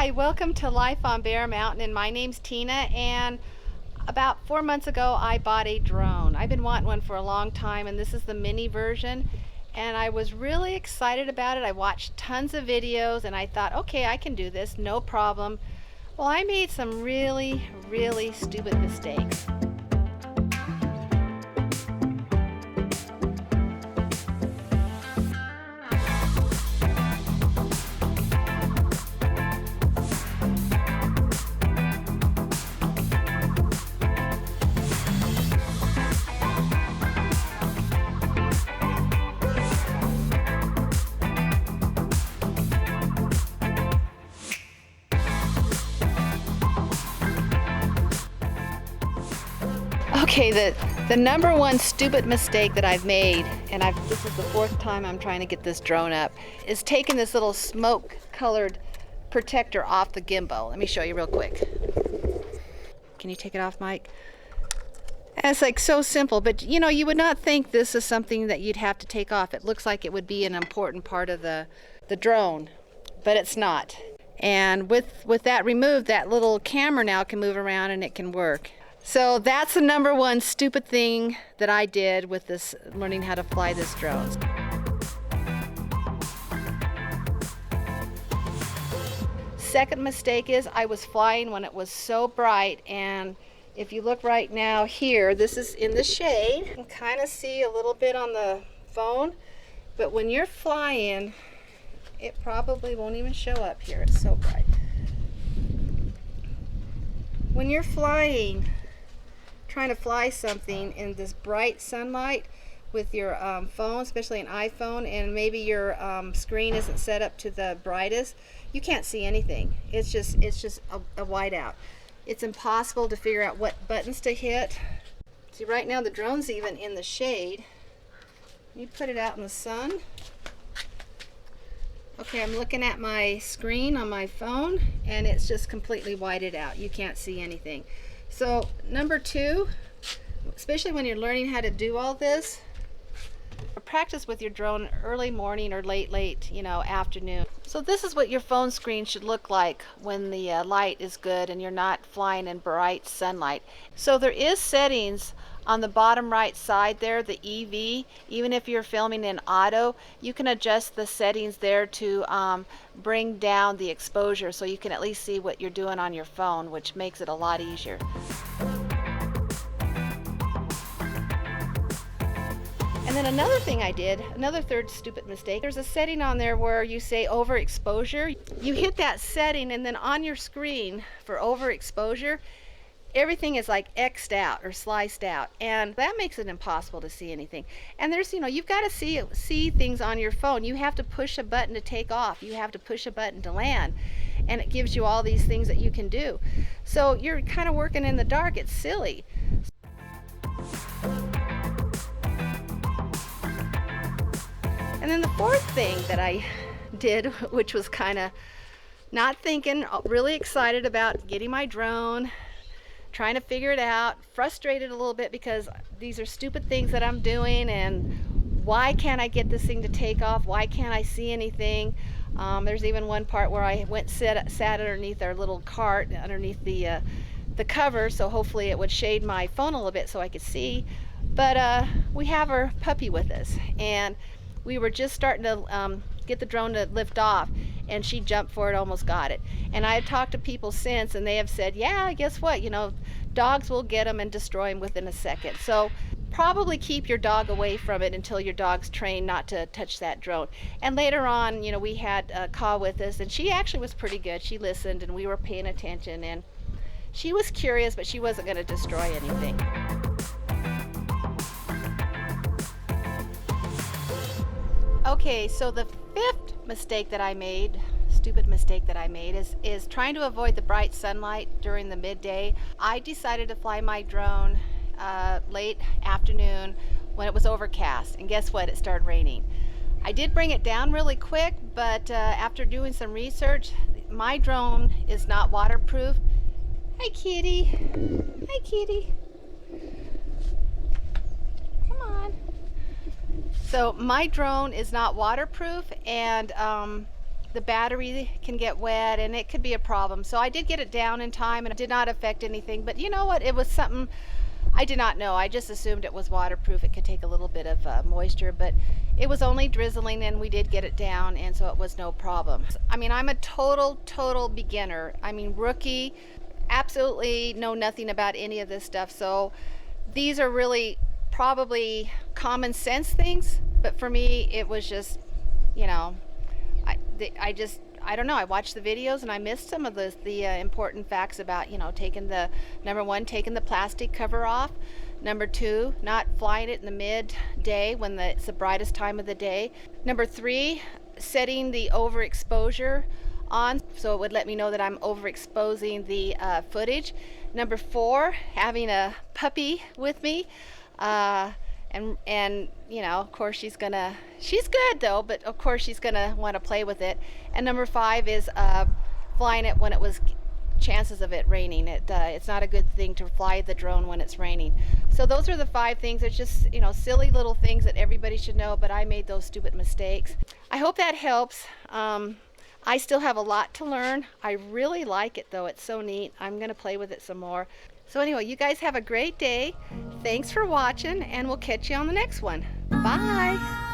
Hi, welcome to Life on Bear Mountain, and my name's Tina, and about 4 months ago I bought a drone. I've been wanting one for a long time, and this is the mini version, and I was really excited about it. I watched tons of videos and I thought, okay, I can do this, no problem. Well, I made some really stupid mistakes. Okay, the number one stupid mistake that I've made, and this is the fourth time I'm trying to get this drone up, is taking this little smoke colored protector off the gimbal. Let me show you real quick. Can you take it off, Mike? And it's like so simple, but you know, you would not think this is something that you'd have to take off. It looks like it would be an important part of the drone, but it's not. And with that removed, that little camera now can move around and it can work. So that's the number one stupid thing that I did with this, learning how to fly this drone. Second mistake is I was flying when it was so bright, and if you look right now here, this is in the shade. You can kind of see a little bit on the phone, but when you're flying, it probably won't even show up here. It's so bright. When you're flying, trying to fly something in this bright sunlight with your phone, especially an iPhone, and maybe your screen isn't set up to the brightest, you can't see anything. It's just a whiteout. It's impossible to figure out what buttons to hit. See, right now the drone's even in the shade. You put it out in the sun. Okay, I'm looking at my screen on my phone and it's just completely whited out. You can't see anything. So number two, especially when you're learning how to do all this, practice with your drone early morning or late, you know, afternoon. So this is what your phone screen should look like when the light is good and you're not flying in bright sunlight. So there is settings on the bottom right side there, the EV. Even if you're filming in auto, you can adjust the settings there to bring down the exposure so you can at least see what you're doing on your phone, which makes it a lot easier. And then another thing I did, another third stupid mistake, there's a setting on there where you say overexposure. You hit that setting and then on your screen for overexposure, everything is like X'd out or sliced out, and that makes it impossible to see anything. And there's, you know, you've got to see things on your phone. You have to push a button to take off. You have to push a button to land, and it gives you all these things that you can do. So you're kind of working in the dark. It's silly. And then the fourth thing that I did, which was kind of not thinking, really excited about getting my drone, trying to figure it out, frustrated a little bit because these are stupid things that I'm doing, and why can't I get this thing to take off? Why can't I see anything? There's even one part where I went sat underneath our little cart, underneath the cover, so hopefully it would shade my phone a little bit so I could see. But we have our puppy with us, and we were just starting to get the drone to lift off, and she jumped for it, almost got it. And I have talked to people since, and they have said, yeah, guess what, you know, dogs will get them and destroy them within a second. So probably keep your dog away from it until your dog's trained not to touch that drone. And later on, you know, we had a call with us, and she actually was pretty good. She listened and we were paying attention, and she was curious, but she wasn't going to destroy anything. Okay, so the fifth mistake that I made, stupid mistake that I made, is trying to avoid the bright sunlight during the midday. I decided to fly my drone late afternoon when it was overcast, and guess what? It started raining. I did bring it down really quick, but after doing some research, my drone is not waterproof. Hi, kitty. Hi, kitty. Come on. So my drone is not waterproof, and the battery can get wet and it could be a problem. So I did get it down in time and it did not affect anything. But you know what? It was something I did not know. I just assumed it was waterproof. It could take a little bit of moisture, but it was only drizzling and we did get it down, and so it was no problem. I mean, I'm a total beginner. I mean, rookie, absolutely know nothing about any of this stuff. So these are really probably common sense things, but for me, it was just, you know, I don't know. I watched the videos and I missed some of the important facts about, you know, taking the, number one, taking the plastic cover off. Number two, not flying it in the midday when it's the brightest time of the day. Number three, setting the overexposure on so it would let me know that I'm overexposing the footage. Number four, having a puppy with me. And you know, of course she's good though, but of course she's gonna want to play with it. And number five is flying it when it was chances of it raining. It's not a good thing to fly the drone when it's raining. So those are the 5 things. It's just, you know, silly little things that everybody should know, but I made those stupid mistakes. I hope that helps. I still have a lot to learn. I really like it though. It's so neat. I'm gonna play with it some more. So anyway, you guys have a great day. Thanks for watching, and we'll catch you on the next one. Bye.